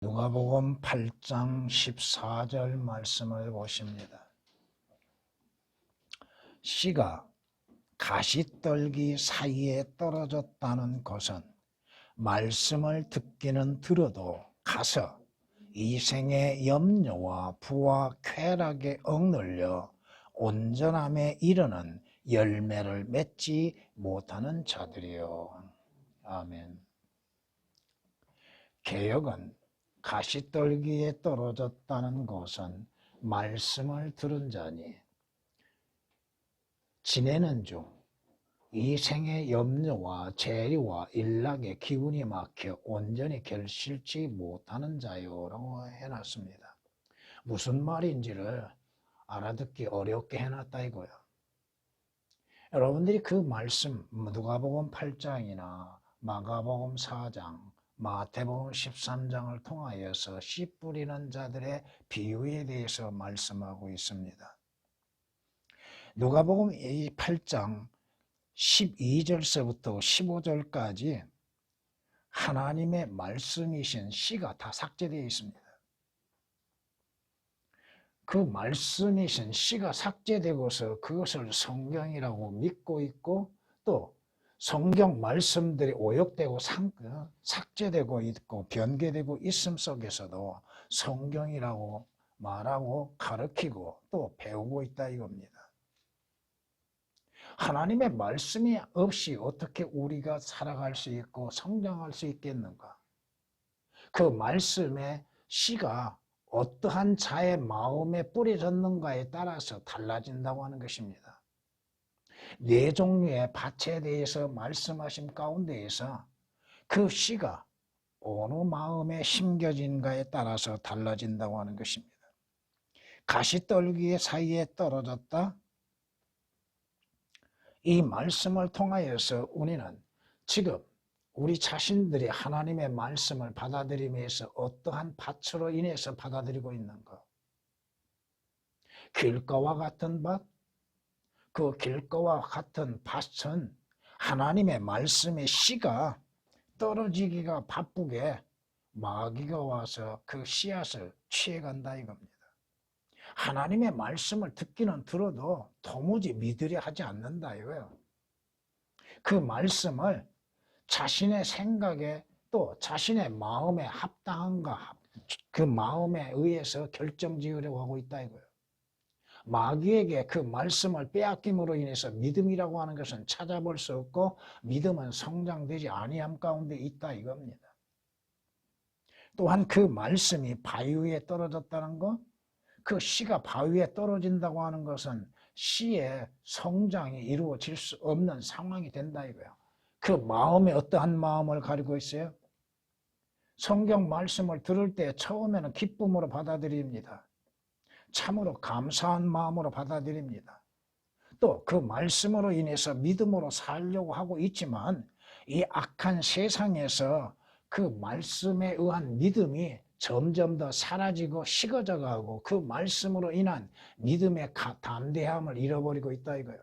누가복음 8장 14절 말씀을 보십니다. 씨가 가시떨기 사이에 떨어졌다는 것은 말씀을 듣기는 들어도 가서 이 생의 염려와 부와 쾌락에 억눌려 온전함에 이르는 열매를 맺지 못하는 자들이요. 아멘. 개역은 가시떨기에 떨어졌다는 것은 말씀을 들은 자니 지내는 중 이 생의 염려와 재리와 일락에 기운이 막혀 온전히 결실치 못하는 자요라고 해놨습니다. 무슨 말인지를 알아듣기 어렵게 해놨다 이거야. 여러분들이 그 말씀 누가복음 8장이나 마가복음 4장 마태복음 13장을 통하여서 씨 뿌리는 자들의 비유에 대해서 말씀하고 있습니다. 누가복음 8장 12절서부터 15절까지 하나님의 말씀이신 씨가 다 삭제되어 있습니다. 그 말씀이신 씨가 삭제되고서 그것을 성경이라고 믿고 있고 또 성경 말씀들이 오역되고 삭제되고 있고 변개되고 있음 속에서도 성경이라고 말하고 가르치고 또 배우고 있다 이겁니다. 하나님의 말씀이 없이 어떻게 우리가 살아갈 수 있고 성장할 수 있겠는가? 그 말씀의 씨가 어떠한 자의 마음에 뿌려졌는가에 따라서 달라진다고 하는 것입니다. 네 종류의 밭에 대해서 말씀하신 가운데에서 그 씨가 어느 마음에 심겨진가에 따라서 달라진다고 하는 것입니다. 가시떨기 사이에 떨어졌다. 이 말씀을 통하여서 우리는 지금 우리 자신들이 하나님의 말씀을 받아들임에서 어떠한 밭으로 인해서 받아들이고 있는가? 길가와 같은 밭? 그 길가와 같은 밭은 하나님의 말씀의 씨가 떨어지기가 바쁘게 마귀가 와서 그 씨앗을 취해간다 이겁니다. 하나님의 말씀을 듣기는 들어도 도무지 믿으려 하지 않는다 이거예요. 그 말씀을 자신의 생각에 또 자신의 마음에 합당한가 그 마음에 의해서 결정지으려고 하고 있다 이거예요. 마귀에게 그 말씀을 빼앗김으로 인해서 믿음이라고 하는 것은 찾아볼 수 없고 믿음은 성장되지 아니함 가운데 있다 이겁니다. 또한 그 말씀이 바위 위에 떨어졌다는 것, 그 씨가 바위 위에 떨어진다고 하는 것은 씨의 성장이 이루어질 수 없는 상황이 된다 이거예요. 그 마음에 어떠한 마음을 가지고 있어요? 성경 말씀을 들을 때 처음에는 기쁨으로 받아들입니다. 참으로 감사한 마음으로 받아들입니다. 또 그 말씀으로 인해서 믿음으로 살려고 하고 있지만 이 악한 세상에서 그 말씀에 의한 믿음이 점점 더 사라지고 식어져 가고 그 말씀으로 인한 믿음의 담대함을 잃어버리고 있다 이거예요.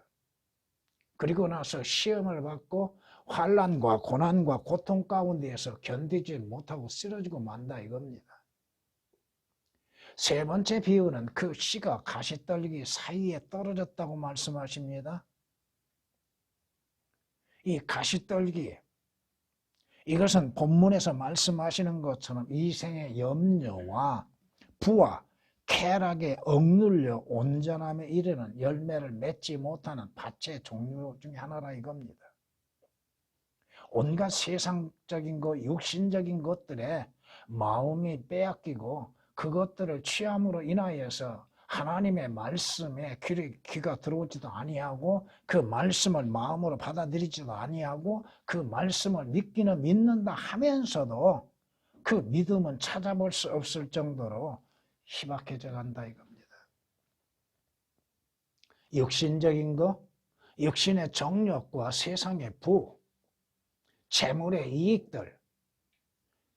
그리고 나서 시험을 받고 환난과 고난과 고통 가운데에서 견디지 못하고 쓰러지고 만다 이겁니다. 세 번째 비유는 그 씨가 가시떨기 사이에 떨어졌다고 말씀하십니다. 이 가시떨기, 이것은 본문에서 말씀하시는 것처럼 이 생의 염려와 부와 쾌락에 억눌려 온전함에 이르는 열매를 맺지 못하는 밭의 종류 중에 하나라 이겁니다. 온갖 세상적인 것, 육신적인 것들에 마음이 빼앗기고 그것들을 취함으로 인하여서 하나님의 말씀에 귀가 들어오지도 아니하고 그 말씀을 마음으로 받아들이지도 아니하고 그 말씀을 믿기는 믿는다 하면서도 그 믿음은 찾아볼 수 없을 정도로 희박해져 간다 이겁니다. 육신적인 것, 육신의 정욕과 세상의 부, 재물의 이익들,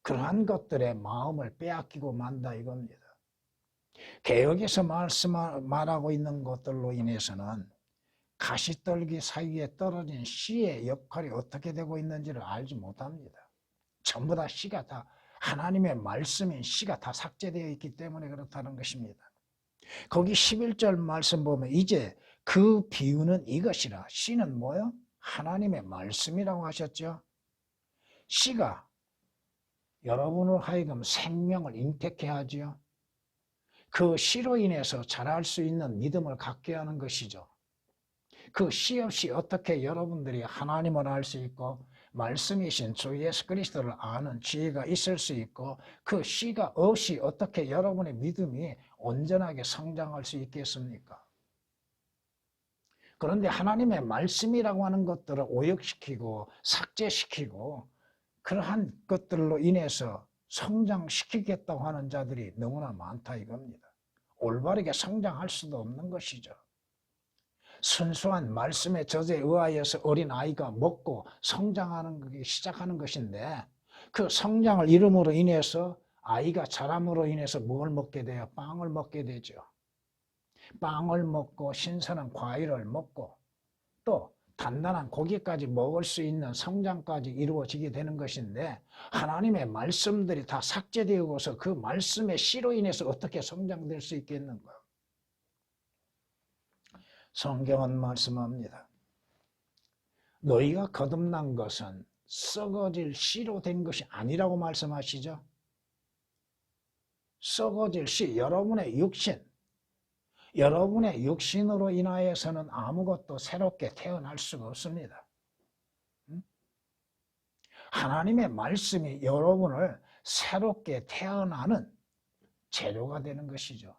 그러한 것들의 마음을 빼앗기고 만다 이겁니다. 개역에서 말하고 있는 것들로 인해서는 가시떨기 사이에 떨어진 씨의 역할이 어떻게 되고 있는지를 알지 못합니다. 전부 다 씨가 다 하나님의 말씀인 씨가 다 삭제되어 있기 때문에 그렇다는 것입니다. 거기 11절 말씀 보면 이제 그 비유는 이것이라. 씨는 뭐요? 하나님의 말씀이라고 하셨죠. 씨가 여러분으로 하여금 생명을 잉태케 하지요. 그 씨로 인해서 자랄 수 있는 믿음을 갖게 하는 것이죠. 그 씨 없이 어떻게 여러분들이 하나님을 알 수 있고 말씀이신 주 예수 그리스도를 아는 지혜가 있을 수 있고 그 씨가 없이 어떻게 여러분의 믿음이 온전하게 성장할 수 있겠습니까? 그런데 하나님의 말씀이라고 하는 것들을 오역시키고 삭제시키고 그러한 것들로 인해서 성장시키겠다고 하는 자들이 너무나 많다 이겁니다. 올바르게 성장할 수도 없는 것이죠. 순수한 말씀의 저주에 의하여서 어린아이가 먹고 성장하는 것이 시작하는 것인데 그 성장을 이름으로 인해서 아이가 자람으로 인해서 뭘 먹게 돼요? 빵을 먹게 되죠. 빵을 먹고 신선한 과일을 먹고 또 단단한 고기까지 먹을 수 있는 성장까지 이루어지게 되는 것인데 하나님의 말씀들이 다 삭제되어서 그 말씀의 씨로 인해서 어떻게 성장될 수 있겠는가? 성경은 말씀합니다. 너희가 거듭난 것은 썩어질 씨로 된 것이 아니라고 말씀하시죠. 썩어질 씨, 여러분의 육신, 여러분의 육신으로 인하여서는 아무것도 새롭게 태어날 수가 없습니다. 하나님의 말씀이 여러분을 새롭게 태어나는 재료가 되는 것이죠.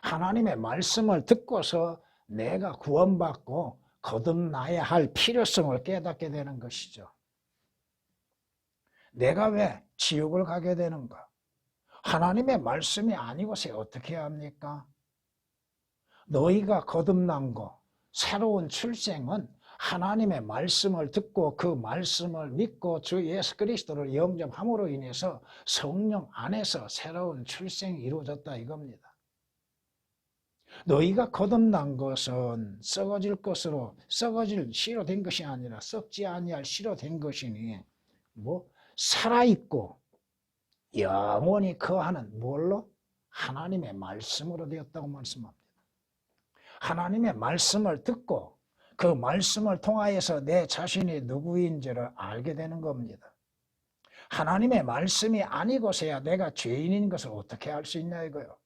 하나님의 말씀을 듣고서 내가 구원받고 거듭나야 할 필요성을 깨닫게 되는 것이죠. 내가 왜 지옥을 가게 되는가? 하나님의 말씀이 아니고서 어떻게 해야 합니까? 너희가 거듭난 거, 새로운 출생은 하나님의 말씀을 듣고 그 말씀을 믿고 주 예수 그리스도를 영접함으로 인해서 성령 안에서 새로운 출생이 이루어졌다 이겁니다. 너희가 거듭난 것은 썩어질 씨로 된 것이 아니라 썩지 아니할 씨로 된 것이니 살아있고 영원히 거하는 뭘로? 하나님의 말씀으로 되었다고 말씀합니다. 하나님의 말씀을 듣고 그 말씀을 통하여서 내 자신이 누구인지를 알게 되는 겁니다. 하나님의 말씀이 아니고서야 내가 죄인인 것을 어떻게 알 수 있냐 이거요.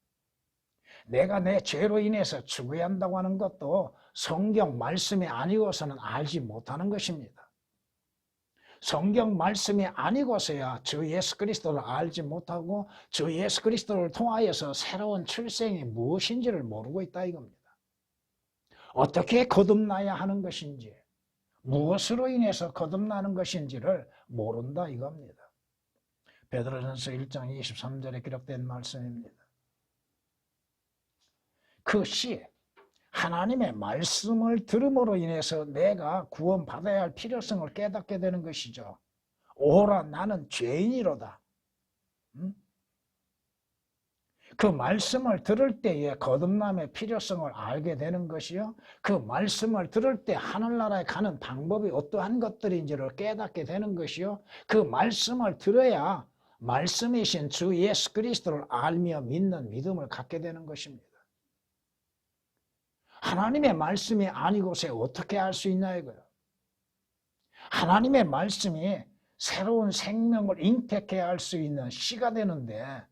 내가 내 죄로 인해서 죽어야 한다고 하는 것도 성경 말씀이 아니고서는 알지 못하는 것입니다. 성경 말씀이 아니고서야 주 예수 그리스도를 알지 못하고 주 예수 그리스도를 통하여서 새로운 출생이 무엇인지를 모르고 있다 이겁니다. 어떻게 거듭나야 하는 것인지 무엇으로 인해서 거듭나는 것인지를 모른다 이겁니다. 베드로전서 1장 23절에 기록된 말씀입니다. 그 씨, 하나님의 말씀을 들음으로 인해서 내가 구원받아야 할 필요성을 깨닫게 되는 것이죠. 오라 나는 죄인이로다. 그 말씀을 들을 때에 거듭남의 필요성을 알게 되는 것이요. 그 말씀을 들을 때 하늘나라에 가는 방법이 어떠한 것들인지를 깨닫게 되는 것이요. 그 말씀을 들어야 말씀이신 주 예수 그리스도를 알며 믿는 믿음을 갖게 되는 것입니다. 하나님의 말씀이 아니고서 어떻게 알 수 있나 이거요. 하나님의 말씀이 새로운 생명을 잉태케 할 수 있는 씨가 되는데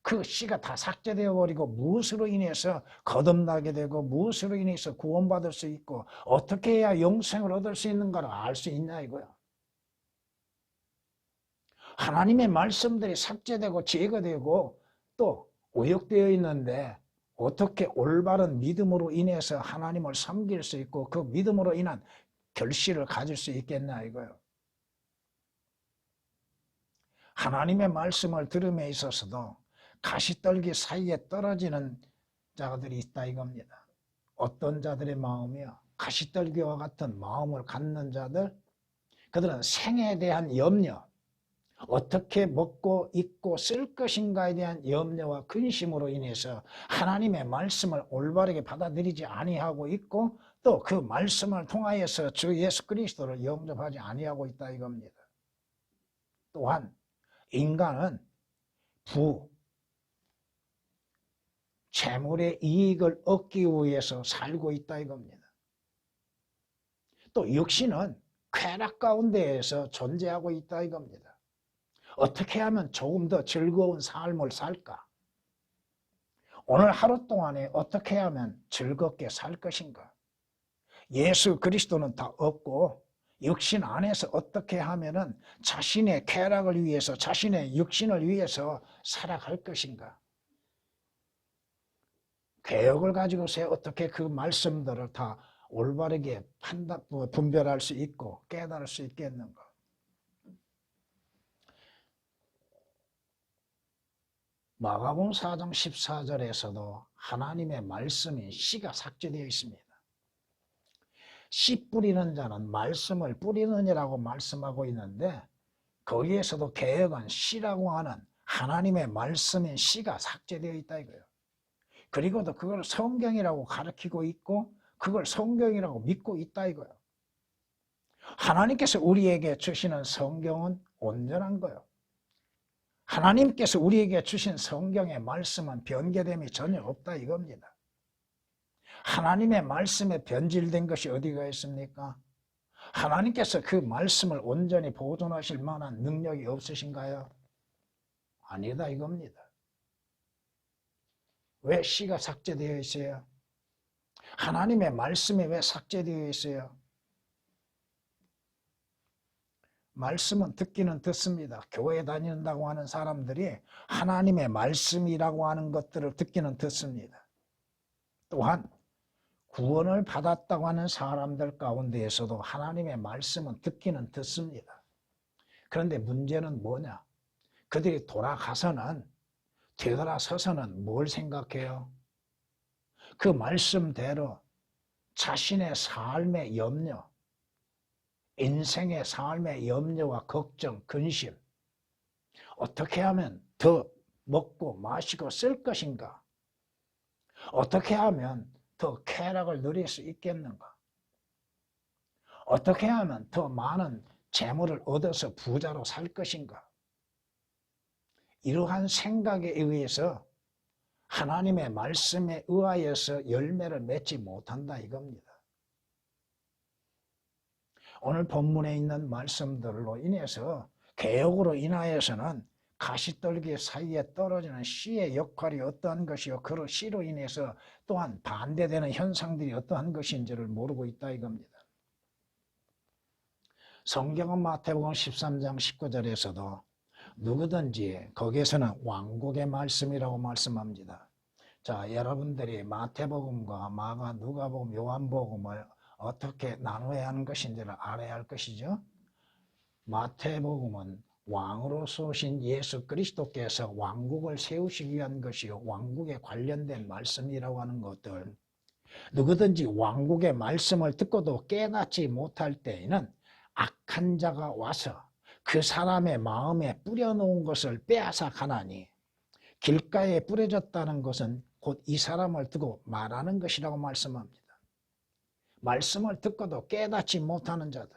그 씨가 다 삭제되어 버리고 무엇으로 인해서 거듭나게 되고 무엇으로 인해서 구원받을 수 있고 어떻게 해야 영생을 얻을 수 있는가를 알 수 있냐 이거야. 하나님의 말씀들이 삭제되고 제거되고 또 오역되어 있는데 어떻게 올바른 믿음으로 인해서 하나님을 섬길 수 있고 그 믿음으로 인한 결실을 가질 수 있겠나 이거요. 하나님의 말씀을 들음에 있어서도 가시떨기 사이에 떨어지는 자들이 있다 이겁니다. 어떤 자들의 마음이요? 가시떨기와 같은 마음을 갖는 자들, 그들은 생에 대한 염려, 어떻게 먹고 입고 쓸 것인가에 대한 염려와 근심으로 인해서 하나님의 말씀을 올바르게 받아들이지 아니하고 있고 또 그 말씀을 통하여서 주 예수 그리스도를 영접하지 아니하고 있다 이겁니다. 또한 인간은 부, 재물의 이익을 얻기 위해서 살고 있다 이겁니다. 또 육신은 쾌락 가운데에서 존재하고 있다 이겁니다. 어떻게 하면 조금 더 즐거운 삶을 살까? 오늘 하루 동안에 어떻게 하면 즐겁게 살 것인가? 예수 그리스도는 다 없고 육신 안에서 어떻게 하면은 자신의 쾌락을 위해서 자신의 육신을 위해서 살아갈 것인가? 개혁을 가지고서 어떻게 그 말씀들을 다 올바르게 분별할 수 있고 깨달을 수 있겠는가? 마가복음 4장 14절에서도 하나님의 말씀인 씨가 삭제되어 있습니다. 씨 뿌리는 자는 말씀을 뿌리느니라고 말씀하고 있는데 거기에서도 개혁은 씨라고 하는 하나님의 말씀인 씨가 삭제되어 있다 이거예요. 그리고도 그걸 성경이라고 가르치고 있고 그걸 성경이라고 믿고 있다 이거예요. 하나님께서 우리에게 주시는 성경은 온전한 거예요. 하나님께서 우리에게 주신 성경의 말씀은 변개됨이 전혀 없다 이겁니다. 하나님의 말씀에 변질된 것이 어디가 있습니까? 하나님께서 그 말씀을 온전히 보존하실 만한 능력이 없으신가요? 아니다 이겁니다. 왜 씨가 삭제되어 있어요? 하나님의 말씀이 왜 삭제되어 있어요? 말씀은 듣기는 듣습니다. 교회 다닌다고 하는 사람들이 하나님의 말씀이라고 하는 것들을 듣기는 듣습니다. 또한 구원을 받았다고 하는 사람들 가운데에서도 하나님의 말씀은 듣기는 듣습니다. 그런데 문제는 뭐냐? 그들이 돌아가서는 되돌아서서는 뭘 생각해요? 그 말씀대로 자신의 삶의 염려, 인생의 삶의 염려와 걱정, 근심, 어떻게 하면 더 먹고 마시고 쓸 것인가? 어떻게 하면 더 쾌락을 누릴 수 있겠는가? 어떻게 하면 더 많은 재물을 얻어서 부자로 살 것인가? 이러한 생각에 의해서 하나님의 말씀에 의하여서 열매를 맺지 못한다 이겁니다. 오늘 본문에 있는 말씀들로 인해서 개혁으로 인하여서는 가시떨기 사이에 떨어지는 씨의 역할이 어떠한 것이요 그 씨로 인해서 또한 반대되는 현상들이 어떠한 것인지를 모르고 있다 이겁니다. 성경은 마태복음 13장 19절에서도 누구든지 거기에서는 왕국의 말씀이라고 말씀합니다. 자, 여러분들이 마태복음과 마가, 누가복음, 요한복음을 어떻게 나눠야 하는 것인지를 알아야 할 것이죠. 마태복음은 왕으로서 오신 예수 그리스도께서 왕국을 세우시기 위한 것이요 왕국에 관련된 말씀이라고 하는 것들, 누구든지 왕국의 말씀을 듣고도 깨닫지 못할 때에는 악한 자가 와서 그 사람의 마음에 뿌려놓은 것을 빼앗아 가나니 길가에 뿌려졌다는 것은 곧 이 사람을 두고 말하는 것이라고 말씀합니다. 말씀을 듣고도 깨닫지 못하는 자들,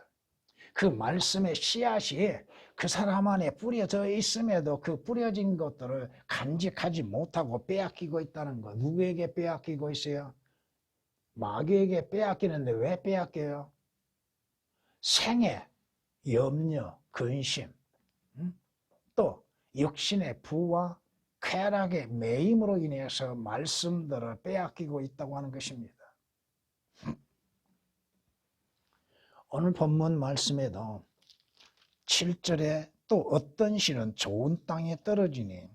그 말씀의 씨앗이 그 사람 안에 뿌려져 있음에도 그 뿌려진 것들을 간직하지 못하고 빼앗기고 있다는 것. 누구에게 빼앗기고 있어요? 마귀에게 빼앗기는데 왜 빼앗겨요? 생애, 염려, 근심, 또 육신의 부와 쾌락의 매임으로 인해서 말씀들을 빼앗기고 있다고 하는 것입니다. 오늘 본문 말씀에도 7절에 또 어떤 씨는 좋은 땅에 떨어지니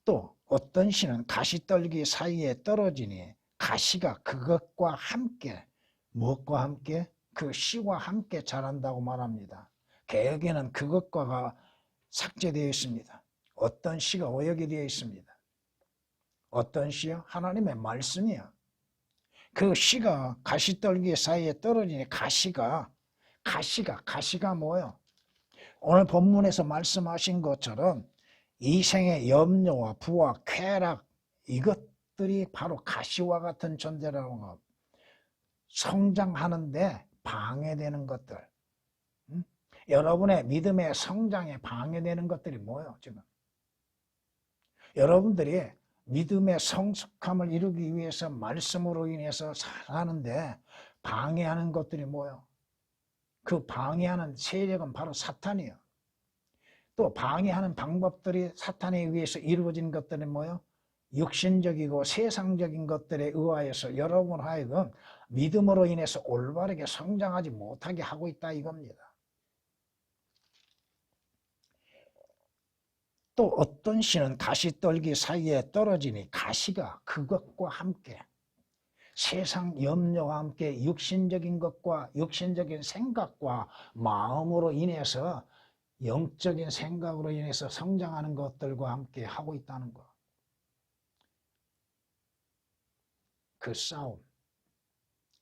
또 어떤 씨는 가시떨기 사이에 떨어지니 가시가 그것과 함께 무엇과 함께? 그 씨와 함께 자란다고 말합니다. 개역에는 그것과가 삭제되어 있습니다. 어떤 씨가 오역이 되어 있습니다. 어떤 씨요? 하나님의 말씀이요. 그 씨가 가시떨기 사이에 떨어지니 가시가 뭐예요? 오늘 본문에서 말씀하신 것처럼 이 생의 염려와 부와 쾌락, 이것들이 바로 가시와 같은 존재라는 것. 성장하는데 방해되는 것들, 여러분의 믿음의 성장에 방해되는 것들이 뭐예요, 지금? 여러분들이 믿음의 성숙함을 이루기 위해서 말씀으로 인해서 사는데 방해하는 것들이 뭐예요? 그 방해하는 세력은 바로 사탄이에요. 또 방해하는 방법들이 사탄에 의해서 이루어진 것들은 뭐예요? 육신적이고 세상적인 것들에 의하여서 여러분 하여금 믿음으로 인해서 올바르게 성장하지 못하게 하고 있다 이겁니다. 또 어떤 씨는 가시떨기 사이에 떨어지니 가시가 그것과 함께 세상 염려와 함께 육신적인 것과 육신적인 생각과 마음으로 인해서 영적인 생각으로 인해서 성장하는 것들과 함께 하고 있다는 것. 그 싸움.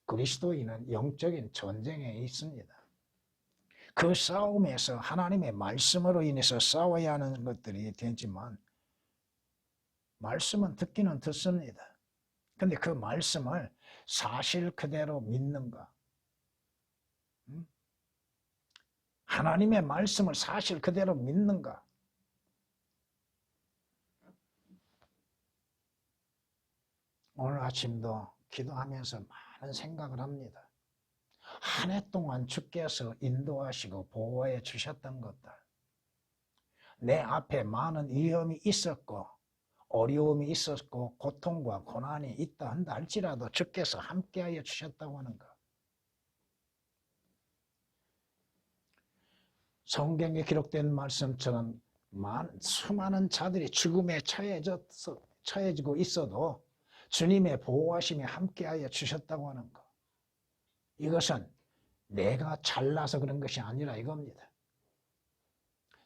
그리스도인은 영적인 전쟁에 있습니다. 그 싸움에서 하나님의 말씀으로 인해서 싸워야 하는 것들이 되지만 말씀은 듣기는 듣습니다. 근데 그 말씀을 사실 그대로 믿는가? 하나님의 말씀을 사실 그대로 믿는가? 오늘 아침도 기도하면서 많은 생각을 합니다. 한 해 동안 주께서 인도하시고 보호해 주셨던 것들. 내 앞에 많은 위험이 있었고 어려움이 있었고 고통과 고난이 있다 한다 할지라도 주께서 함께하여 주셨다고 하는 것. 성경에 기록된 말씀처럼 수많은 자들이 죽음에 처해지고 있어도 주님의 보호하심이 함께하여 주셨다고 하는 것. 이것은 내가 잘나서 그런 것이 아니라 이겁니다.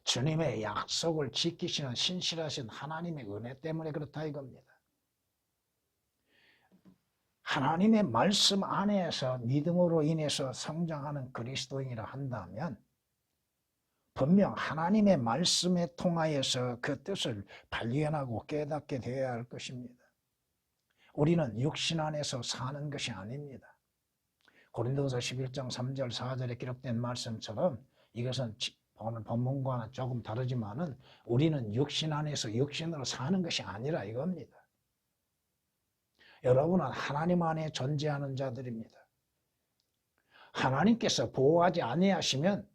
주님의 약속을 지키시는 신실하신 하나님의 은혜 때문에 그렇다 이겁니다. 하나님의 말씀 안에서 믿음으로 인해서 성장하는 그리스도인이라 한다면 분명 하나님의 말씀에 통하여서 그 뜻을 발견하고 깨닫게 되어야 할 것입니다. 우리는 육신 안에서 사는 것이 아닙니다. 고린도서 11장 3절 4절에 기록된 말씀처럼 이것은 오늘 본문과는 조금 다르지만은 우리는 육신 안에서 육신으로 사는 것이 아니라 이겁니다. 여러분은 하나님 안에 존재하는 자들입니다. 하나님께서 보호하지 아니하시면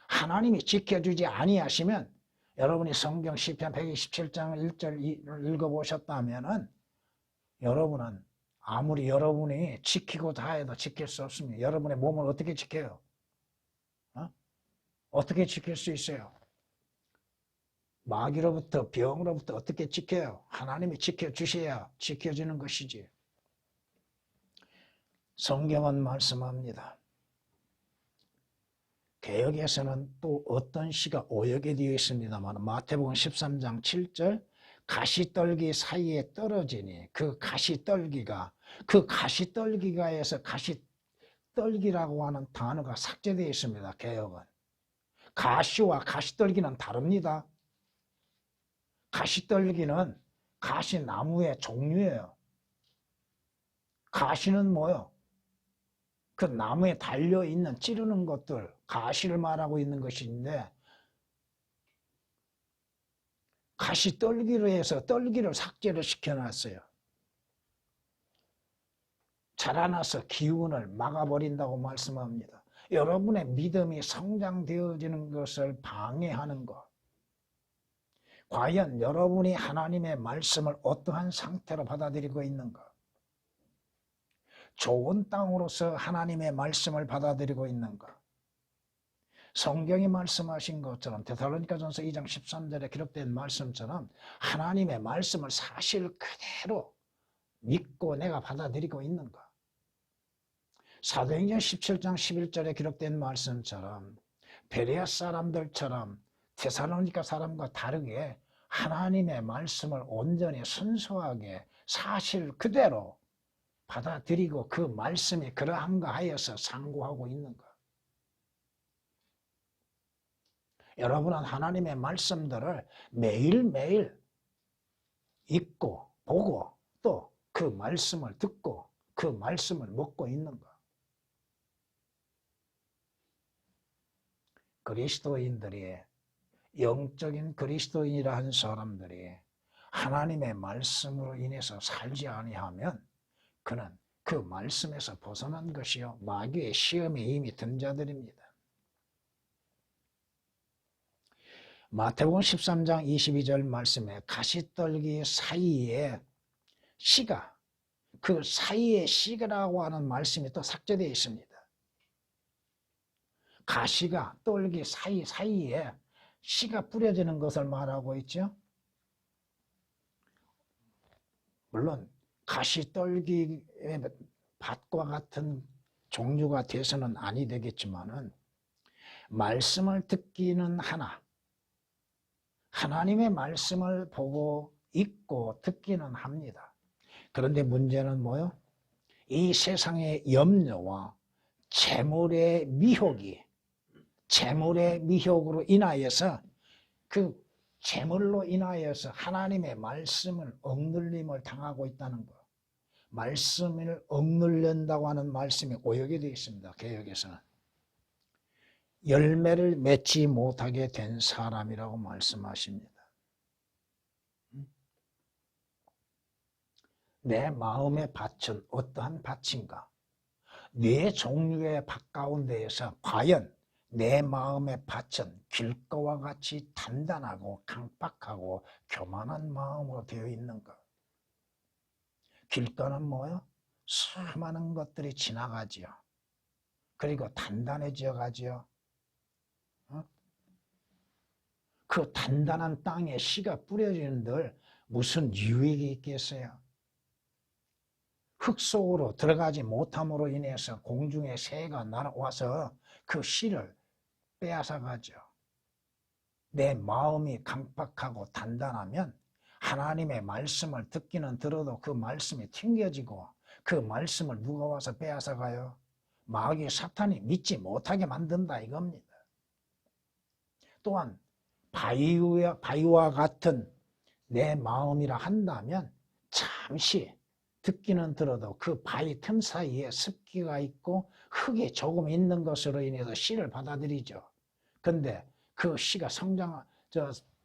하나님이 지켜주지 아니하시면 여러분이 성경 시편 127장 1절 읽어보셨다면은 여러분은 아무리 여러분이 지키고자 해도 지킬 수 없습니다. 여러분의 몸을 어떻게 지켜요? 어떻게 지킬 수 있어요? 마귀로부터 병으로부터 어떻게 지켜요? 하나님이 지켜주셔야 지켜지는 것이지. 성경은 말씀합니다. 개역에서는 또 어떤 시가 오역에 되어 있습니다만 마태복음 13장 7절 가시떨기 사이에 떨어지니 그 가시떨기가에서 가시떨기라고 하는 단어가 삭제되어 있습니다. 개역은. 가시와 가시떨기는 다릅니다. 가시떨기는 가시나무의 종류예요. 가시는 뭐요? 그 나무에 달려있는 찌르는 것들, 가시를 말하고 있는 것인데 가시떨기로 해서 떨기를 삭제를 시켜놨어요. 자라나서 기운을 막아버린다고 말씀합니다. 여러분의 믿음이 성장되어지는 것을 방해하는 것. 과연 여러분이 하나님의 말씀을 어떠한 상태로 받아들이고 있는가? 좋은 땅으로서 하나님의 말씀을 받아들이고 있는가? 성경이 말씀하신 것처럼 데살로니가전서 2장 13절에 기록된 말씀처럼 하나님의 말씀을 사실 그대로 믿고 내가 받아들이고 있는가? 사도행전 17장 11절에 기록된 말씀처럼 베레아 사람들처럼 데살로니가 사람과 다르게 하나님의 말씀을 온전히 순수하게 사실 그대로 받아들이고 그 말씀이 그러한가 하여서 상고하고 있는가? 여러분은 하나님의 말씀들을 매일매일 읽고 보고 또 그 말씀을 듣고 그 말씀을 먹고 있는가? 그리스도인들이, 영적인 그리스도인이라 하는 사람들이 하나님의 말씀으로 인해서 살지 아니하면 그는 그 말씀에서 벗어난 것이요 마귀의 시험에 이미 든 자들입니다. 마태복음 13장 22절 말씀에 가시떨기 사이에 씨가, 그 사이에 씨라고 하는 말씀이 또 삭제되어 있습니다. 가시가 떨기 사이에 씨가 뿌려지는 것을 말하고 있죠. 물론 가시떨기의 밭과 같은 종류가 돼서는 아니 되겠지만은 말씀을 듣기는 하나, 하나님의 말씀을 보고 읽고 듣기는 합니다. 그런데 문제는 뭐요? 이 세상의 염려와 재물의 미혹으로 인하여서, 그 재물로 인하여서 하나님의 말씀을 억눌림을 당하고 있다는 것. 말씀을 억눌린다고 하는 말씀이 오역이 되어 있습니다. 개역에서는. 열매를 맺지 못하게 된 사람이라고 말씀하십니다. 내 마음의 밭은 어떠한 밭인가? 네 종류의 밭 가운데에서 과연 내 마음의 밭은 길가와 같이 단단하고 강박하고 교만한 마음으로 되어 있는가? 길가는 뭐요? 수많은 것들이 지나가지요. 그리고 단단해져 가지요. 그 단단한 땅에 씨가 뿌려지는들 무슨 유익이 있겠어요? 흙 속으로 들어가지 못함으로 인해서 공중에 새가 날아와서 그 씨를 빼앗아 가죠. 내 마음이 강박하고 단단하면 하나님의 말씀을 듣기는 들어도 그 말씀이 튕겨지고, 그 말씀을 누가 와서 빼앗아 가요? 마귀 사탄이 믿지 못하게 만든다 이겁니다. 또한 바위와 같은 내 마음이라 한다면 잠시 듣기는 들어도 그 바위 틈 사이에 습기가 있고 흙이 조금 있는 것으로 인해서 씨를 받아들이죠. 근데 그 씨가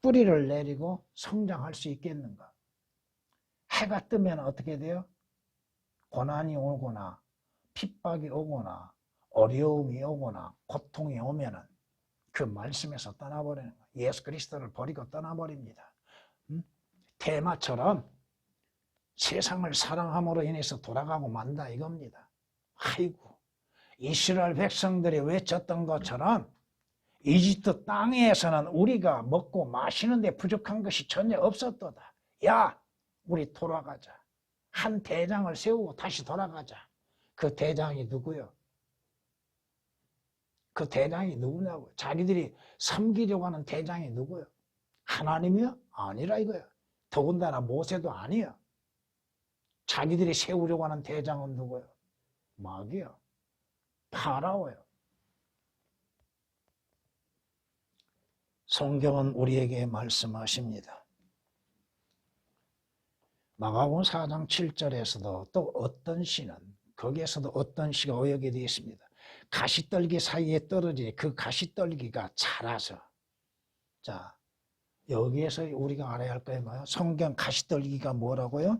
뿌리를 내리고 성장할 수 있겠는가? 해가 뜨면 어떻게 돼요? 고난이 오거나 핍박이 오거나 어려움이 오거나 고통이 오면은 그 말씀에서 떠나버리는 거예요. 예수 그리스도를 버리고 떠나버립니다. 테마처럼 세상을 사랑함으로 인해서 돌아가고 만다 이겁니다. 아이고, 이스라엘 백성들이 외쳤던 것처럼 이집트 땅에서는 우리가 먹고 마시는데 부족한 것이 전혀 없었도다. 야, 우리 돌아가자. 한 대장을 세우고 다시 돌아가자. 그 대장이 누구요? 그 대장이 누구냐고. 자기들이 섬기려고 하는 대장이 누구요? 하나님이요? 아니라 이거요. 더군다나 모세도 아니요. 자기들이 세우려고 하는 대장은 누구요? 마귀요. 파라오요. 성경은 우리에게 말씀하십니다. 마가복음 4장 7절에서도 또 어떤 씨는, 거기에서도 어떤 씨가 오역이 되어 있습니다. 가시떨기 사이에 떨어지니 그 가시떨기가 자라서. 자, 여기에서 우리가 알아야 할 거예요. 뭐요? 성경 가시떨기가 뭐라고요?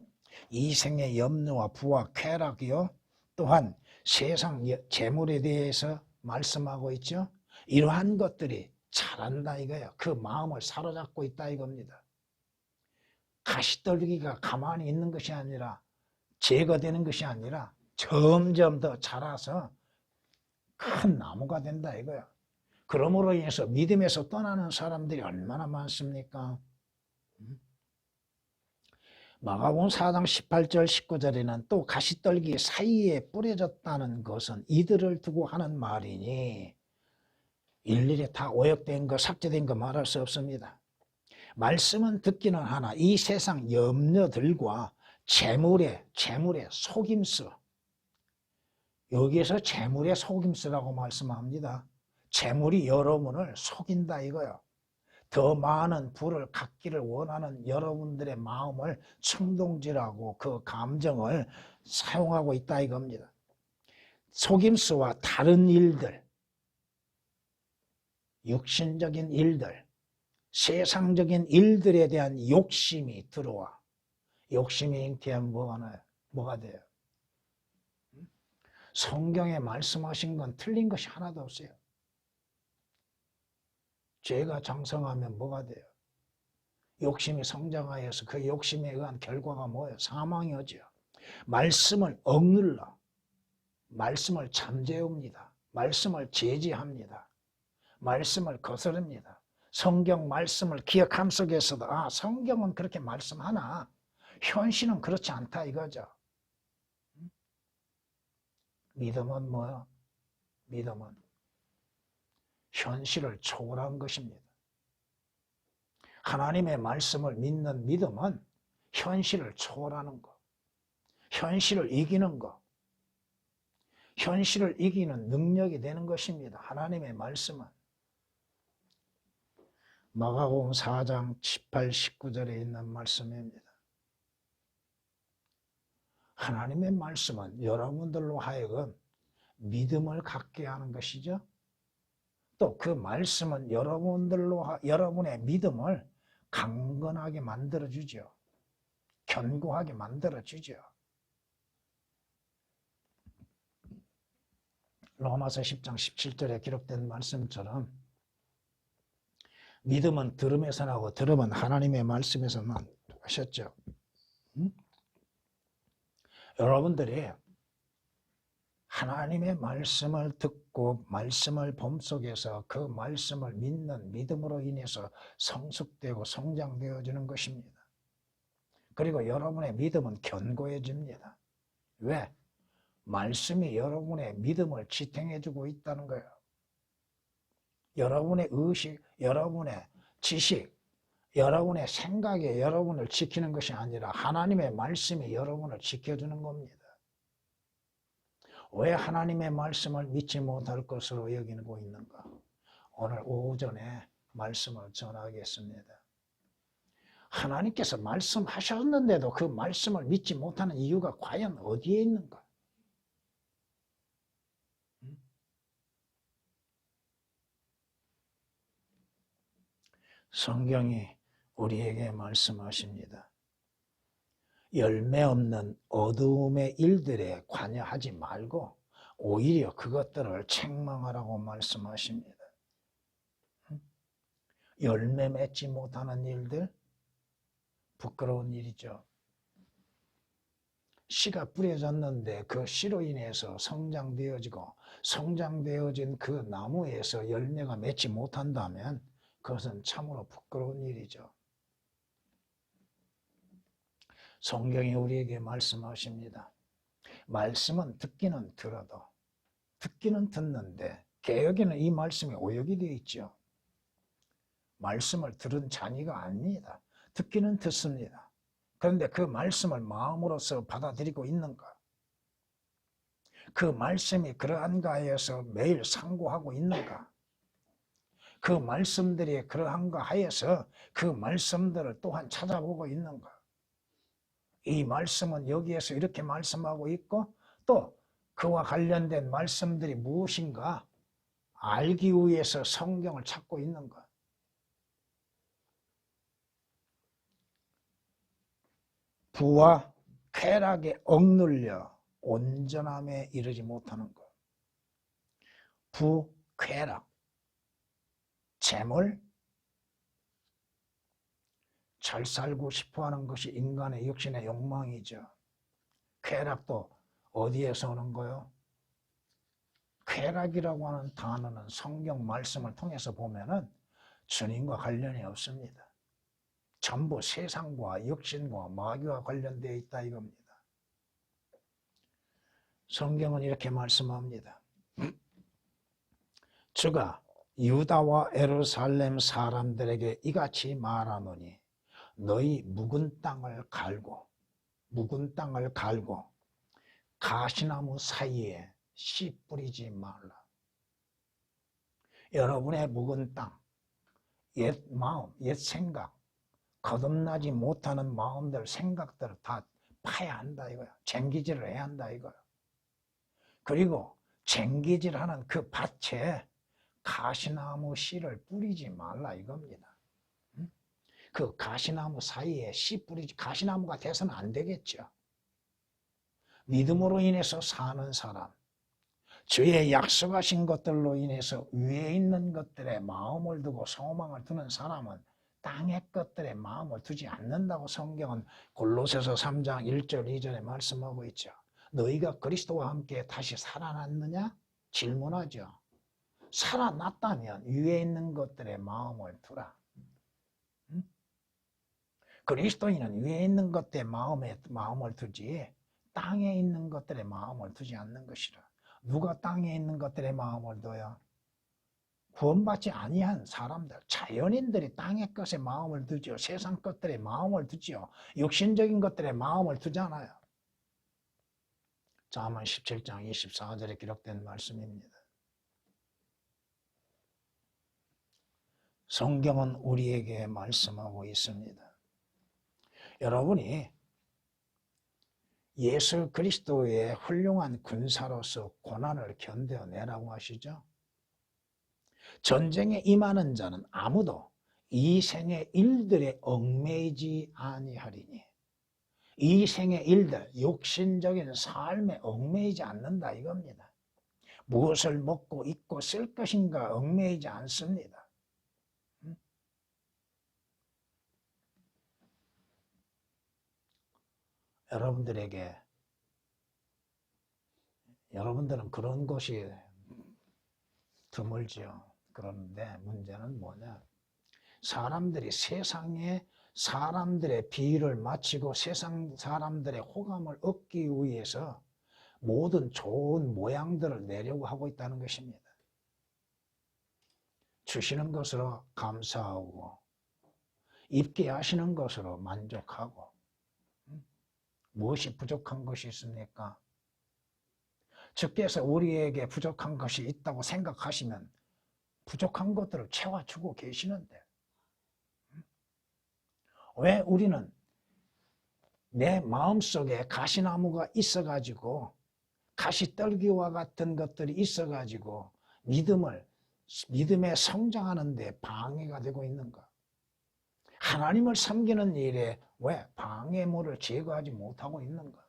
이생의 염려와 부와 쾌락이요. 또한 세상 재물에 대해서 말씀하고 있죠. 이러한 것들이 자란다 이거예요. 그 마음을 사로잡고 있다 이겁니다. 가시떨기가 가만히 있는 것이 아니라, 제거되는 것이 아니라 점점 더 자라서 큰 나무가 된다 이거야. 그러므로 인해서 믿음에서 떠나는 사람들이 얼마나 많습니까? 마가복음 4장 18절 19절에는 또 가시떨기 사이에 뿌려졌다는 것은 이들을 두고 하는 말이니, 일일이 다 오역된 거 삭제된 거 말할 수 없습니다. 말씀은 듣기는 하나 이 세상 염려들과 재물의 속임수, 여기에서 재물의 속임수라고 말씀합니다. 재물이 여러분을 속인다 이거요. 더 많은 부를 갖기를 원하는 여러분들의 마음을 충동질하고 그 감정을 사용하고 있다 이겁니다. 속임수와 다른 일들, 육신적인 일들, 세상적인 일들에 대한 욕심이 들어와. 욕심이 잉태하면 뭐가 돼요? 성경에 말씀하신 건 틀린 것이 하나도 없어요. 죄가 장성하면 뭐가 돼요? 욕심이 성장하여서 그 욕심에 의한 결과가 뭐예요? 사망이 오죠. 말씀을 억눌러, 말씀을 잠재웁니다. 말씀을 제지합니다. 말씀을 거스릅니다. 성경 말씀을 기억함 속에서도 성경은 그렇게 말씀하나 현실은 그렇지 않다 이거죠. 믿음은 뭐야? 믿음은 현실을 초월한 것입니다. 하나님의 말씀을 믿는 믿음은 현실을 초월하는 것, 현실을 이기는 것, 현실을 이기는 능력이 되는 것입니다. 하나님의 말씀은. 마가복음 4장 18, 19절에 있는 말씀입니다. 하나님의 말씀은 여러분들로 하여금 믿음을 갖게 하는 것이죠. 또 그 말씀은 여러분의 믿음을 강건하게 만들어주죠. 견고하게 만들어주죠. 로마서 10장 17절에 기록된 말씀처럼 믿음은 들음에서 나고 들음은 하나님의 말씀에서만 하셨죠. 여러분들이 하나님의 말씀을 듣고 말씀을 범속에서 그 말씀을 믿는 믿음으로 인해서 성숙되고 성장되어지는 것입니다. 그리고 여러분의 믿음은 견고해집니다. 왜? 말씀이 여러분의 믿음을 지탱해주고 있다는 거예요. 여러분의 의식, 여러분의 지식, 여러분의 생각에 여러분을 지키는 것이 아니라 하나님의 말씀이 여러분을 지켜주는 겁니다. 왜 하나님의 말씀을 믿지 못할 것으로 여기고 있는가? 오늘 오전에 말씀을 전하겠습니다. 하나님께서 말씀하셨는데도 그 말씀을 믿지 못하는 이유가 과연 어디에 있는가? 성경이 우리에게 말씀하십니다. 열매 없는 어두움의 일들에 관여하지 말고 오히려 그것들을 책망하라고 말씀하십니다. 열매 맺지 못하는 일들, 부끄러운 일이죠. 씨가 뿌려졌는데 그 씨로 인해서 성장되어지고 성장되어진 그 나무에서 열매가 맺지 못한다면 그것은 참으로 부끄러운 일이죠. 성경이 우리에게 말씀하십니다. 말씀은 듣기는 들어도 듣기는 듣는데 개역에는 이 말씀이 오역이 되어 있죠. 말씀을 들은 자니가 아닙니다. 듣기는 듣습니다. 그런데 그 말씀을 마음으로서 받아들이고 있는가? 그 말씀이 그러한가 하여서 매일 상고하고 있는가? 그 말씀들이 그러한가 하여서 그 말씀들을 또한 찾아보고 있는가? 이 말씀은 여기에서 이렇게 말씀하고 있고 또 그와 관련된 말씀들이 무엇인가 알기 위해서 성경을 찾고 있는가? 부와 쾌락에 억눌려 온전함에 이르지 못하는 것. 부, 쾌락, 재물, 잘 살고 싶어하는 것이 인간의 육신의 욕망이죠. 쾌락도 어디에서 오는 거요? 쾌락이라고 하는 단어는 성경 말씀을 통해서 보면은 주님과 관련이 없습니다. 전부 세상과 육신과 마귀와 관련되어 있다 이겁니다. 성경은 이렇게 말씀합니다. 주가 유다와 예루살렘 사람들에게 이같이 말하노니 너희 묵은 땅을 갈고 가시나무 사이에 씨 뿌리지 말라. 여러분의 묵은 땅, 옛 마음, 옛 생각, 거듭나지 못하는 마음들, 생각들을 다 파야 한다 이거야. 쟁기질을 해야 한다 이거야. 그리고 쟁기질하는 그 밭에 가시나무 씨를 뿌리지 말라 이겁니다. 그 가시나무 사이에 씨 뿌리지, 가시나무가 돼서는 안 되겠죠. 믿음으로 인해서 사는 사람, 주의 약속하신 것들로 인해서 위에 있는 것들에 마음을 두고 소망을 두는 사람은 땅의 것들에 마음을 두지 않는다고 성경은 골로새서 3장 1절 2절에 말씀하고 있죠. 너희가 그리스도와 함께 다시 살아났느냐? 질문하죠. 살아났다면 위에 있는 것들에 마음을 두라. 그리스도인은 위에 있는 것들에 마음을 두지 땅에 있는 것들에 마음을 두지 않는 것이라. 누가 땅에 있는 것들에 마음을 둬요? 구원받지 아니한 사람들, 자연인들이 땅의 것에 마음을 두죠. 세상 것들에 마음을 두죠. 육신적인 것들에 마음을 두잖아요. 잠언 17장 24절에 기록된 말씀입니다. 성경은 우리에게 말씀하고 있습니다. 여러분이 예수 그리스도의 훌륭한 군사로서 고난을 견뎌내라고 하시죠. 전쟁에 임하는 자는 아무도 이 생의 일들에 얽매이지 아니하리니, 이 생의 일들, 육신적인 삶에 얽매이지 않는다 이겁니다. 무엇을 먹고 입고 쓸 것인가 얽매이지 않습니다. 여러분들은 그런 것이 드물지요. 그런데 문제는 뭐냐? 사람들이 세상에 사람들의 비위를 맞추고 세상 사람들의 호감을 얻기 위해서 모든 좋은 모양들을 내려고 하고 있다는 것입니다. 주시는 것으로 감사하고 입게 하시는 것으로 만족하고, 무엇이 부족한 것이 있습니까? 주께서 우리에게 부족한 것이 있다고 생각하시면 부족한 것들을 채워주고 계시는데, 왜 우리는 내 마음속에 가시나무가 있어가지고 가시떨기와 같은 것들이 있어가지고 믿음에 성장하는 데 방해가 되고 있는가? 하나님을 섬기는 일에 왜 방해물을 제거하지 못하고 있는가?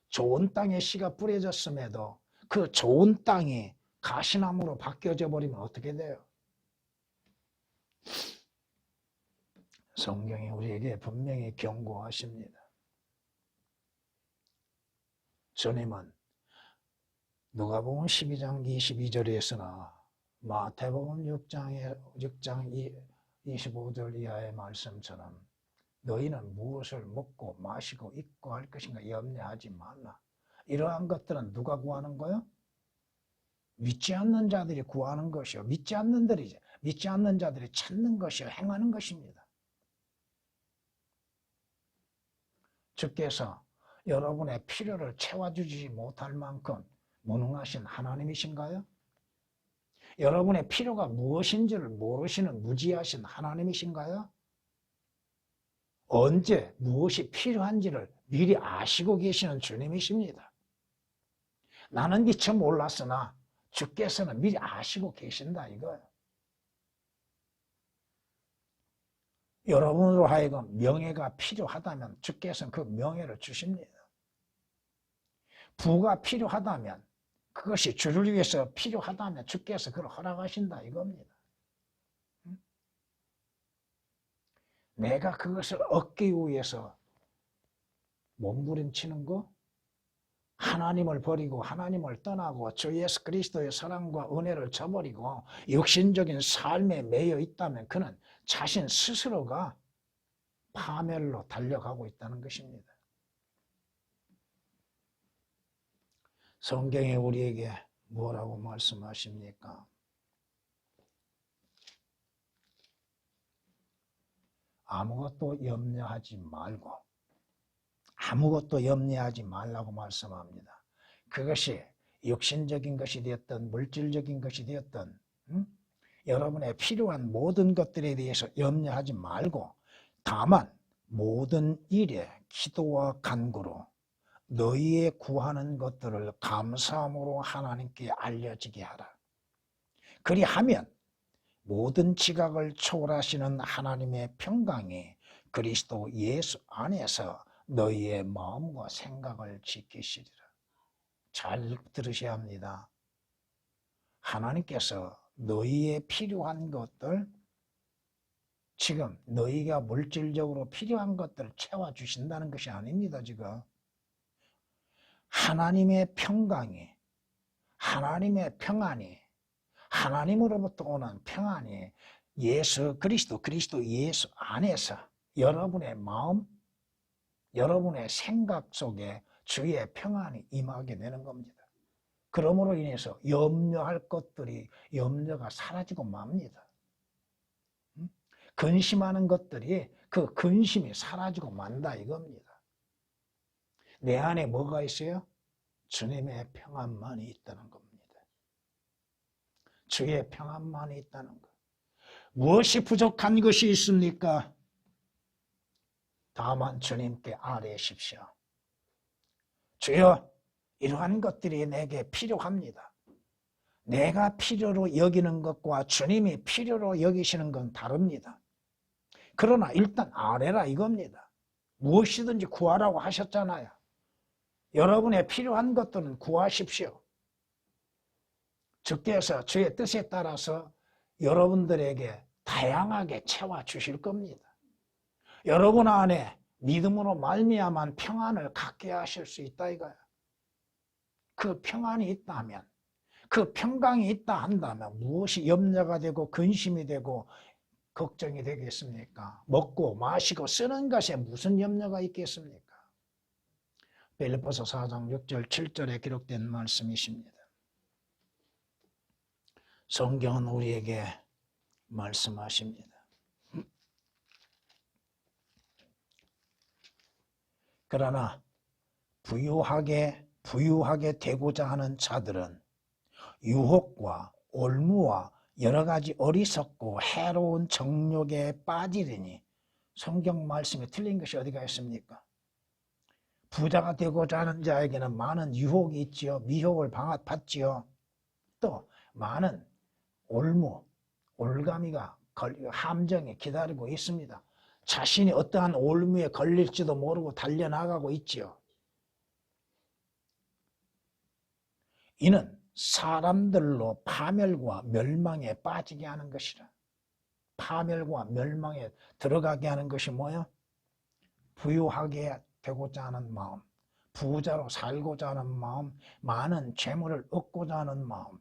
좋은 땅에 씨가 뿌려졌음에도 그 좋은 땅이 가시나무로 바뀌어져 버리면 어떻게 돼요? 성경이 우리에게 분명히 경고하십니다. 주님은 누가복음 12장 22절에서나 마태복음 6장 25절 이하의 말씀처럼 너희는 무엇을 먹고 마시고 입고 할 것인가 염려하지 말라. 이러한 것들은 누가 구하는 거요? 믿지 않는 자들이 구하는 것이요. 믿지 않는 자들이 찾는 것이요. 행하는 것입니다. 주께서 여러분의 필요를 채워주지 못할 만큼 무능하신 하나님이신가요? 여러분의 필요가 무엇인지를 모르시는 무지하신 하나님이신가요? 언제 무엇이 필요한지를 미리 아시고 계시는 주님이십니다. 나는 미처 몰랐으나 주께서는 미리 아시고 계신다 이거예요. 여러분으로 하여금 명예가 필요하다면 주께서는 그 명예를 주십니다. 부가 필요하다면, 그것이 주를 위해서 필요하다면 주께서 그걸 허락하신다 이겁니다. 내가 그것을 얻기 위해서 몸부림치는 거, 하나님을 버리고 하나님을 떠나고 주 예수 그리스도의 사랑과 은혜를 저버리고 육신적인 삶에 매여 있다면 그는 자신 스스로가 파멸로 달려가고 있다는 것입니다. 성경에 우리에게 뭐라고 말씀하십니까? 아무것도 염려하지 말라고 말씀합니다. 그것이 육신적인 것이 되었든 물질적인 것이 되었든 여러분의 필요한 모든 것들에 대해서 염려하지 말고, 다만 모든 일에 기도와 간구로 너희의 구하는 것들을 감사함으로 하나님께 알려지게 하라. 그리하면 모든 지각을 초월하시는 하나님의 평강이 그리스도 예수 안에서 너희의 마음과 생각을 지키시리라. 잘 들으셔야 합니다. 하나님께서 너희의 필요한 것들, 지금 너희가 물질적으로 필요한 것들을 채워주신다는 것이 아닙니다. 지금 하나님의 평강이, 하나님의 평안이, 하나님으로부터 오는 평안이 예수 그리스도 예수 안에서 여러분의 마음, 여러분의 생각 속에 주의 평안이 임하게 되는 겁니다. 그러므로 인해서 염려할 것들이 염려가 사라지고 맙니다. 근심하는 것들이 그 근심이 사라지고 만다 이겁니다. 내 안에 뭐가 있어요? 주님의 평안만이 있다는 겁니다. 주의 평안만이 있다는 것. 무엇이 부족한 것이 있습니까? 다만 주님께 아뢰십시오. 주여, 이러한 것들이 내게 필요합니다. 내가 필요로 여기는 것과 주님이 필요로 여기시는 건 다릅니다. 그러나 일단 아뢰라 이겁니다. 무엇이든지 구하라고 하셨잖아요. 여러분의 필요한 것들은 구하십시오. 주께서 주의 뜻에 따라서 여러분들에게 다양하게 채워주실 겁니다. 여러분 안에 믿음으로 말미암은 평안을 갖게 하실 수 있다 이거야. 그 평안이 있다면, 그 평강이 있다 한다면 무엇이 염려가 되고 근심이 되고 걱정이 되겠습니까? 먹고 마시고 쓰는 것에 무슨 염려가 있겠습니까? 빌립보서 4장 6절 7절에 기록된 말씀이십니다. 성경은 우리에게 말씀하십니다. 그러나 부유하게 되고자 하는 자들은 유혹과 올무와 여러 가지 어리석고 해로운 정욕에 빠지리니, 성경 말씀에 틀린 것이 어디가 있습니까? 부자가 되고자 하는 자에게는 많은 유혹이 있지요. 미혹을 받지요. 또 많은 올무, 올가미가 함정에 기다리고 있습니다. 자신이 어떠한 올무에 걸릴지도 모르고 달려나가고 있지요. 이는 사람들로 파멸과 멸망에 빠지게 하는 것이라. 파멸과 멸망에 들어가게 하는 것이 뭐예요? 부유하게 되고자 하는 마음, 부자로 살고자 하는 마음, 많은 재물을 얻고자 하는 마음,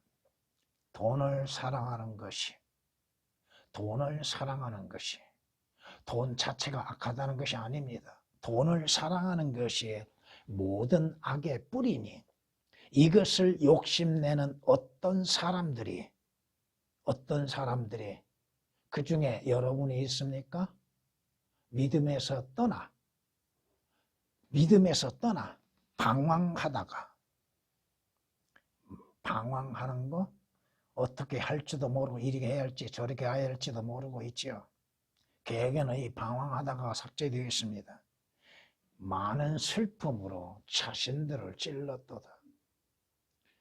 돈을 사랑하는 것이, 돈 자체가 악하다는 것이 아닙니다. 돈을 사랑하는 것이 모든 악의 뿌리니, 이것을 욕심내는 어떤 사람들이 그 중에 여러분이 있습니까? 믿음에서 떠나 방황하는 거, 어떻게 할지도 모르고 이렇게 해야 할지 저렇게 해야 할지도 모르고 있지요. 계획에는 이 방황하다가 삭제되어 있습니다. 많은 슬픔으로 자신들을 찔렀도다.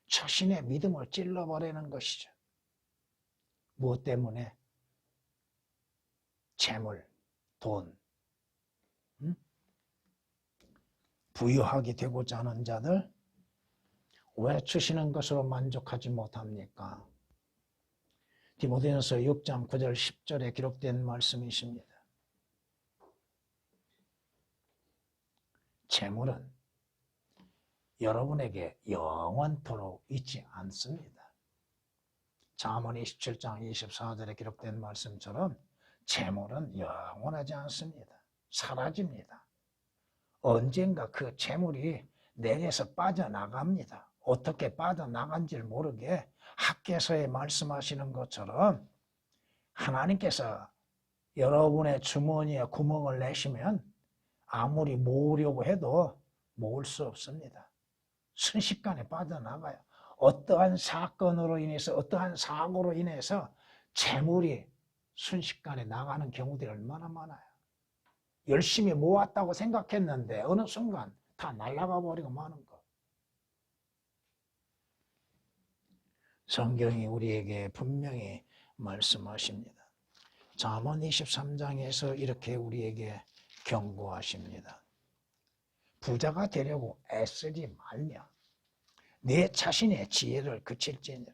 자신의 믿음을 찔러버리는 것이죠. 무엇 때문에? 재물, 돈. 부유하게 되고자 하는 자들, 왜 주시는 것으로 만족하지 못합니까? 디모데전서 6장 9절 10절에 기록된 말씀이십니다. 재물은 여러분에게 영원토록 있지 않습니다. 잠언 27장 24절에 기록된 말씀처럼 재물은 영원하지 않습니다. 사라집니다. 언젠가 그 재물이 내게서 빠져나갑니다. 어떻게 빠져나간지를 모르게 학개서에 말씀하시는 것처럼 하나님께서 여러분의 주머니에 구멍을 내시면 아무리 모으려고 해도 모을 수 없습니다. 순식간에 빠져나가요. 어떠한 사건으로 인해서, 어떠한 사고로 인해서 재물이 순식간에 나가는 경우들이 얼마나 많아요. 열심히 모았다고 생각했는데 어느 순간 다 날아가 버리고 마는 거. 성경이 우리에게 분명히 말씀하십니다. 잠언 23장에서 이렇게 우리에게 경고하십니다. 부자가 되려고 애쓰지 말며 내 자신의 지혜를 그칠지니라.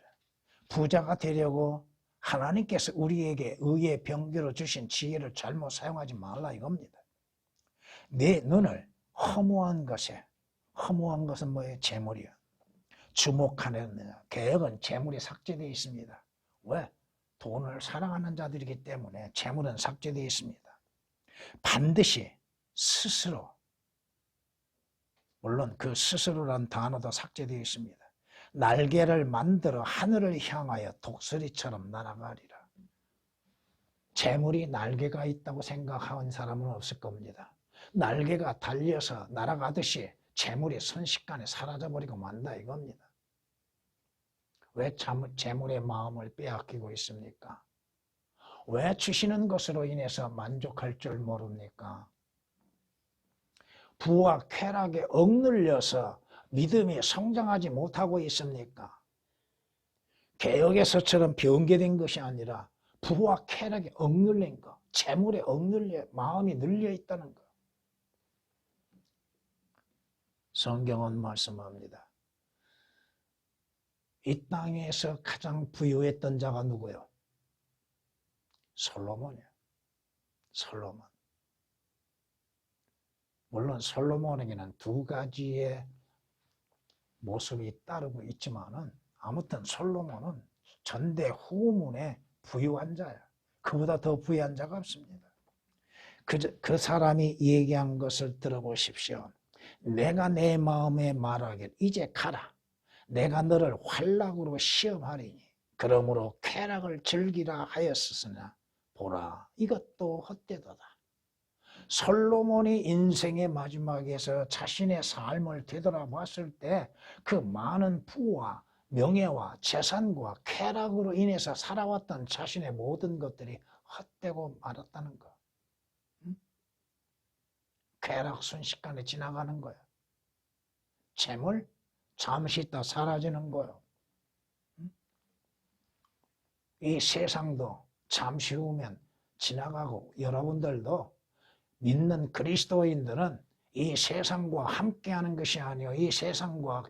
부자가 되려고 하나님께서 우리에게 의의 병기로 주신 지혜를 잘못 사용하지 말라 이겁니다. 내 눈을 허무한 것은 뭐예요? 재물이요. 주목하는 개혁은 재물이 삭제되어 있습니다. 왜? 돈을 사랑하는 자들이기 때문에 재물은 삭제되어 있습니다. 반드시 스스로, 물론 그 스스로란 단어도 삭제되어 있습니다. 날개를 만들어 하늘을 향하여 독수리처럼 날아가리라. 재물이 날개가 있다고 생각하는 사람은 없을 겁니다. 날개가 달려서 날아가듯이 재물이 순식간에 사라져버리고 만다 이겁니다. 왜 재물의 마음을 빼앗기고 있습니까? 왜 주시는 것으로 인해서 만족할 줄 모릅니까? 부와 쾌락에 억눌려서 믿음이 성장하지 못하고 있습니까? 개혁에서처럼 변개된 것이 아니라 부와 쾌락에 억눌린 것, 재물에 억눌려 마음이 눌려 있다는 것. 성경은 말씀합니다. 이 땅에서 가장 부유했던 자가 누구요? 솔로몬이요. 솔로몬. 물론 솔로몬에게는 두 가지의 모습이 따르고 있지만은 아무튼 솔로몬은 전대후문의 부유한 자야. 그보다 더 부유한 자가 없습니다. 그 사람이 얘기한 것을 들어보십시오. 내가 내 마음에 말하길 이제 가라. 내가 너를 활락으로 시험하리니 그러므로 쾌락을 즐기라 하였으나 보라 이것도 헛되도다. 솔로몬이 인생의 마지막에서 자신의 삶을 되돌아봤을 때 그 많은 부와 명예와 재산과 쾌락으로 인해서 살아왔던 자신의 모든 것들이 헛되고 말았다는 거. 쾌락 순식간에 지나가는 거야. 재물 잠시 있다 사라지는 거예요. 이 세상도 잠시 후면 지나가고 여러분들도 믿는 그리스도인들은 이 세상과 함께하는 것이 아니요 이 세상과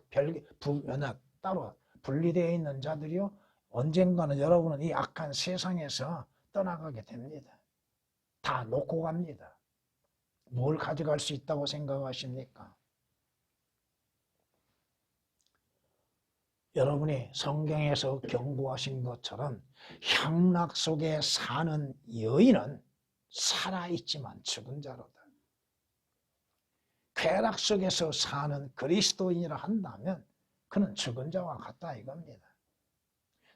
따로 분리되어 있는 자들이요 언젠가는 여러분은 이 악한 세상에서 떠나가게 됩니다. 다 놓고 갑니다. 뭘 가져갈 수 있다고 생각하십니까? 여러분이 성경에서 경고하신 것처럼 향락 속에 사는 여인은 살아있지만 죽은 자로다. 쾌락 속에서 사는 그리스도인이라 한다면 그는 죽은 자와 같다 이겁니다.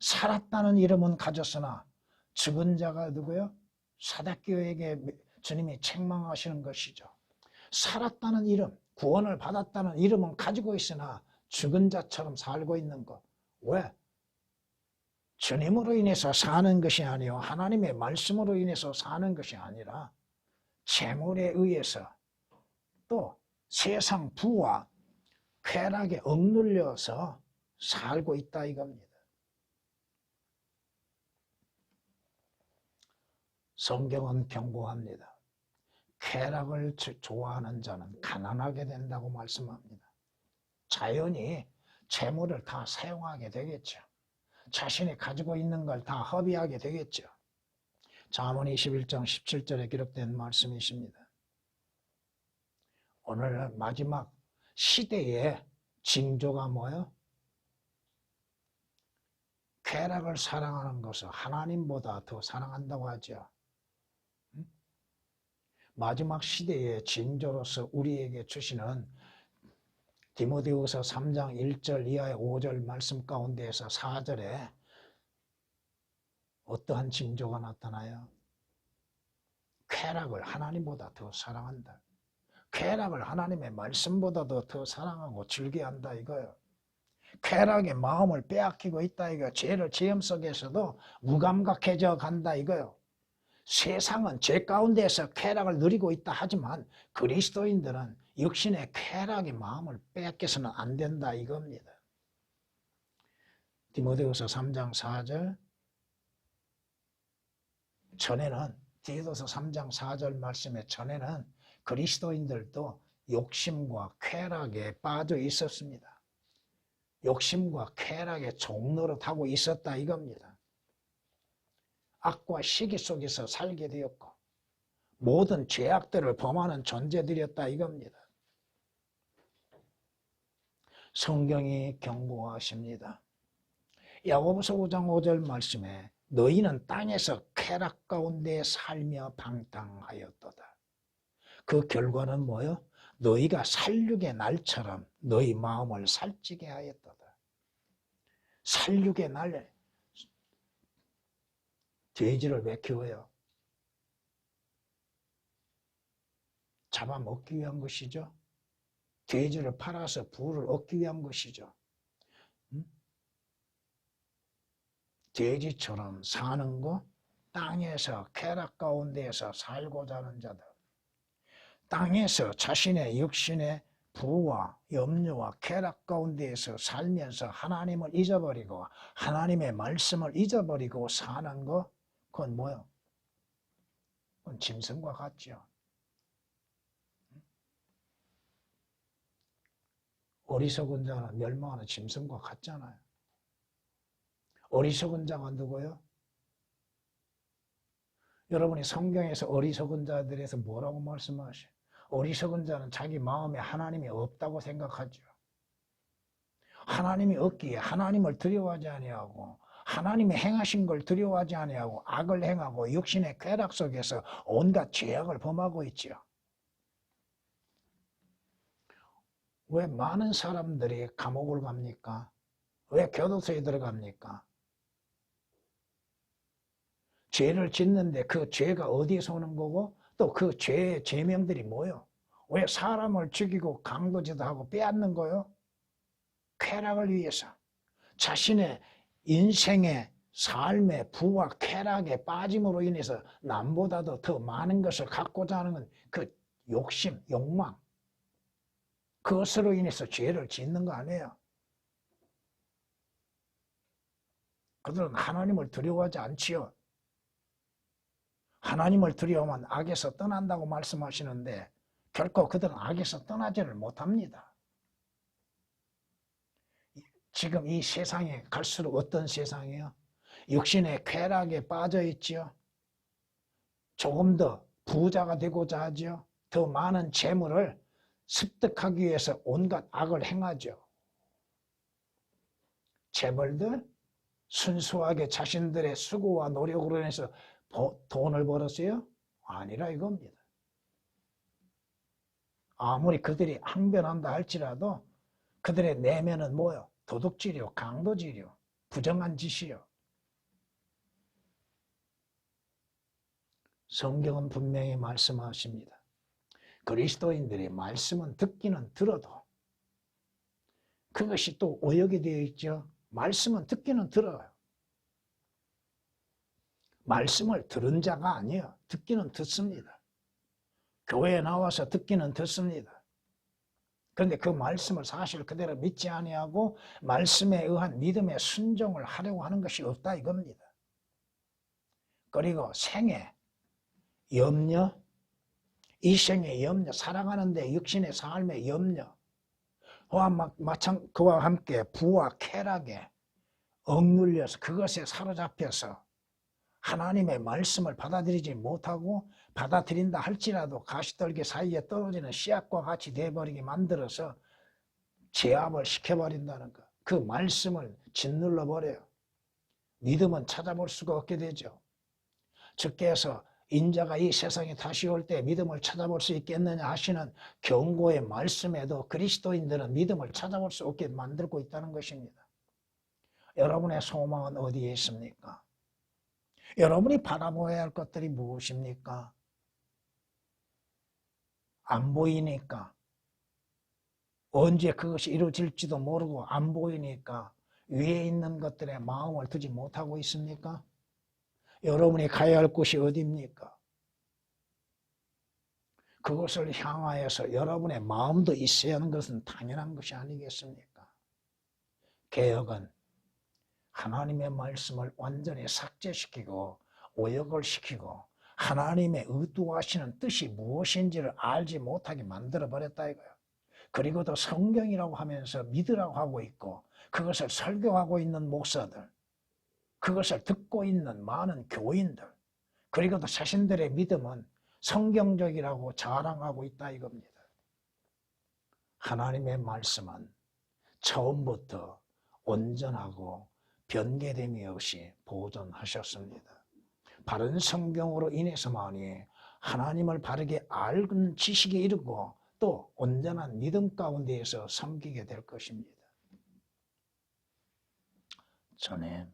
살았다는 이름은 가졌으나 죽은 자가 누구요? 사대교회에게 주님이 책망하시는 것이죠. 살았다는 이름, 구원을 받았다는 이름은 가지고 있으나 죽은 자처럼 살고 있는 것. 왜? 주님으로 인해서 사는 것이 아니요 하나님의 말씀으로 인해서 사는 것이 아니라 재물에 의해서 또 세상 부와 쾌락에 억눌려서 살고 있다 이겁니다. 성경은 경고합니다. 쾌락을 좋아하는 자는 가난하게 된다고 말씀합니다. 자연히 재물을 다 사용하게 되겠죠. 자신이 가지고 있는 걸 다 허비하게 되겠죠. 잠언 21장 17절에 기록된 말씀이십니다. 오늘 마지막 시대의 징조가 뭐예요? 쾌락을 사랑하는 것을 하나님보다 더 사랑한다고 하죠. 마지막 시대의 징조로서 우리에게 주시는 디모데후서 3장 1절 이하의 5절 말씀 가운데에서 4절에 어떠한 징조가 나타나요? 쾌락을 하나님보다 더 사랑한다. 쾌락을 하나님의 말씀보다도 더 사랑하고 즐겨한다 이거예요. 쾌락의 마음을 빼앗기고 있다 이거예요. 죄의 속에서도 무감각해져 간다 이거예요. 세상은 죄 가운데서 쾌락을 누리고 있다 하지만 그리스도인들은 육신의 쾌락의 마음을 뺏겨서는 안 된다 이겁니다. 디모데후서 3장 4절 전에는 디모데후서 3장 4절 말씀에 전에는 그리스도인들도 욕심과 쾌락에 빠져 있었습니다. 욕심과 쾌락의 종노릇하고 있었다 이겁니다. 악과 시기 속에서 살게 되었고 모든 죄악들을 범하는 존재들이었다 이겁니다. 성경이 경고하십니다. 야고보서 5장 5절 말씀에 너희는 땅에서 쾌락 가운데 살며 방탕하였도다. 그 결과는 뭐요? 너희가 살육의 날처럼 너희 마음을 살찌게 하였도다. 살육의 날에 돼지를 왜 키워요? 잡아먹기 위한 것이죠. 돼지를 팔아서 부를 얻기 위한 것이죠. 돼지처럼 사는 거, 땅에서 쾌락 가운데에서 살고자 하는 자들, 땅에서 자신의 육신의 부와 염려와 쾌락 가운데에서 살면서 하나님을 잊어버리고 하나님의 말씀을 잊어버리고 사는 거, 그건 뭐요? 그건 짐승과 같죠. 어리석은 자는 멸망하는 짐승과 같잖아요. 어리석은 자가 누구요? 여러분이 성경에서 어리석은 자들에서 뭐라고 말씀하셔요? 어리석은 자는 자기 마음에 하나님이 없다고 생각하죠. 하나님이 없기에 하나님을 두려워하지 아니하고 하나님이 행하신 걸 두려워하지 아니하고 악을 행하고 육신의 쾌락 속에서 온갖 죄악을 범하고 있죠. 왜 많은 사람들이 감옥을 갑니까? 왜 교도소에 들어갑니까? 죄를 짓는데 그 죄가 어디에서 오는 거고 또 그 죄의 죄명들이 뭐요? 왜 사람을 죽이고 강도짓도 하고 빼앗는 거요? 쾌락을 위해서 자신의 인생의 삶의 부와 쾌락에 빠짐으로 인해서 남보다도 더 많은 것을 갖고자 하는 그 욕심, 욕망, 그것으로 인해서 죄를 짓는 거 아니에요. 그들은 하나님을 두려워하지 않지요. 하나님을 두려워하면 악에서 떠난다고 말씀하시는데 결코 그들은 악에서 떠나지를 못합니다. 지금 이 세상에 갈수록 어떤 세상이에요? 육신의 쾌락에 빠져 있지요. 조금 더 부자가 되고자 하죠. 더 많은 재물을 습득하기 위해서 온갖 악을 행하죠. 재벌들 순수하게 자신들의 수고와 노력으로 인해서 돈을 벌었어요? 아니라 이겁니다. 아무리 그들이 항변한다 할지라도 그들의 내면은 뭐요? 도둑질이요, 강도질이요, 부정한 짓이요. 성경은 분명히 말씀하십니다. 그리스도인들의 말씀은 듣기는 들어도 그것이 또 오역이 되어 있죠. 말씀은 듣기는 들어요. 말씀을 들은 자가 아니에요. 듣기는 듣습니다. 교회에 나와서 듣기는 듣습니다. 그런데 그 말씀을 사실 그대로 믿지 아니하고 말씀에 의한 믿음의 순종을 하려고 하는 것이 없다 이겁니다. 그리고 생애, 염려, 이 생의 염려, 살아가는데 육신의 삶의 염려, 그와 함께 부와 쾌락에 억눌려서 그것에 사로잡혀서 하나님의 말씀을 받아들이지 못하고 받아들인다 할지라도 가시떨기 사이에 떨어지는 씨앗과 같이 돼버리게 만들어서 제압을 시켜버린다는 것. 그 말씀을 짓눌러 버려요. 믿음은 찾아볼 수가 없게 되죠. 주께서 인자가 이 세상에 다시 올 때 믿음을 찾아볼 수 있겠느냐 하시는 경고의 말씀에도 그리스도인들은 믿음을 찾아볼 수 없게 만들고 있다는 것입니다. 여러분의 소망은 어디에 있습니까? 여러분이 바라보아야 할 것들이 무엇입니까? 안 보이니까, 언제 그것이 이루어질지도 모르고 안 보이니까 위에 있는 것들에 마음을 두지 못하고 있습니까? 여러분이 가야 할 곳이 어디입니까? 그것을 향하여서 여러분의 마음도 있어야 하는 것은 당연한 것이 아니겠습니까? 개혁은 하나님의 말씀을 완전히 삭제시키고 오역을 시키고 하나님의 의도하시는 뜻이 무엇인지를 알지 못하게 만들어버렸다 이거예요. 그리고 또 성경이라고 하면서 믿으라고 하고 있고 그것을 설교하고 있는 목사들, 그것을 듣고 있는 많은 교인들, 그리고 또 자신들의 믿음은 성경적이라고 자랑하고 있다 이겁니다. 하나님의 말씀은 처음부터 온전하고 변개됨이 없이 보존하셨습니다. 바른 성경으로 인해서만이 하나님을 바르게 알는 지식에 이르고 또 온전한 믿음 가운데에서 섬기게 될 것입니다. 전에